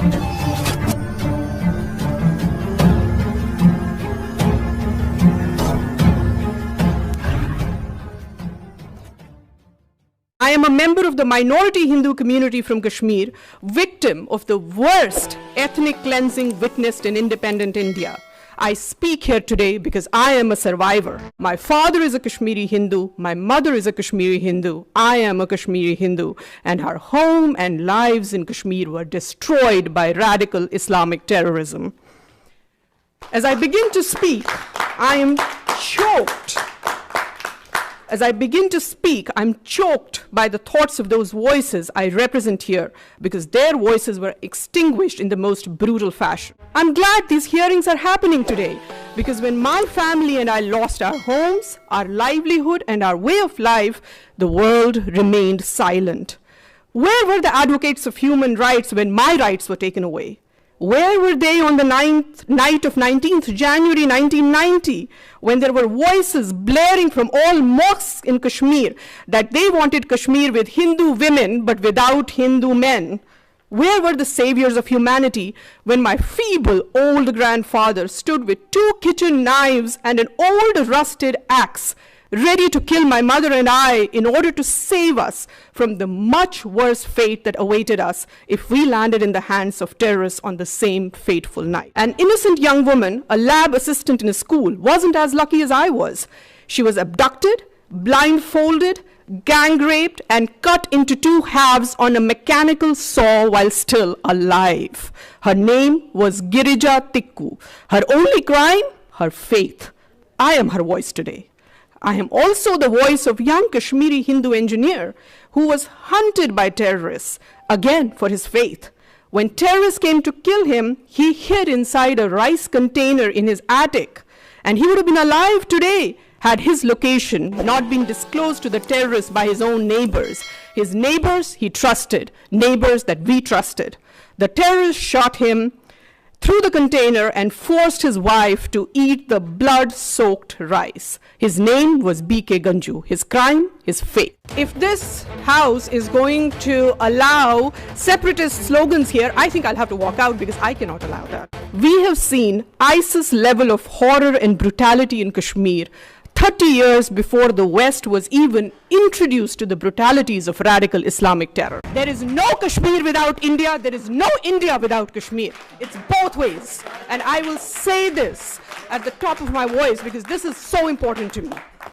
I am a member of the minority Hindu community from Kashmir, victim of the worst ethnic cleansing witnessed in independent India. I speak here today because I am a survivor. My father is a Kashmiri Hindu, my mother is a Kashmiri Hindu, I am a Kashmiri Hindu, and our home and lives in Kashmir were destroyed by radical Islamic terrorism. As I begin to speak, I am choked. As I begin to speak, I'm choked by the thoughts of those voices I represent here because their voices were extinguished in the most brutal fashion. I'm glad these hearings are happening today because when my family and I lost our homes, our livelihood, and our way of life, the world remained silent. Where were the advocates of human rights when my rights were taken away? Where were they on the night of 19th January 1990 when there were voices blaring from all mosques in Kashmir that they wanted Kashmir with Hindu women but without Hindu men? Where were the saviors of humanity when my feeble old grandfather stood with 2 kitchen knives and an old rusted axe ready to kill my mother and I in order to save us from the much worse fate that awaited us if we landed in the hands of terrorists on the same fateful night? An innocent young woman, a lab assistant in a school, wasn't as lucky as I was. She was abducted, blindfolded, gang raped, and cut into 2 halves on a mechanical saw while still alive. Her name was Girija Tikku. Her only crime? Her faith. I am her voice today. I am also the voice of young Kashmiri Hindu engineer who was hunted by terrorists, again for his faith. When terrorists came to kill him, he hid inside a rice container in his attic, and he would have been alive today had his location not been disclosed to the terrorists by his own neighbors. His neighbors he trusted, neighbors that we trusted. The terrorists shot him through the container and forced his wife to eat the blood-soaked rice. His name was B.K. Ganju. His crime, his faith. If this house is going to allow separatist slogans here, I think I'll have to walk out because I cannot allow that. We have seen ISIS level of horror and brutality in Kashmir 30 years before the West was even introduced to the brutalities of radical Islamic terror. There is no Kashmir without India. There is no India without Kashmir. It's both ways. And I will say this at the top of my voice because this is so important to me.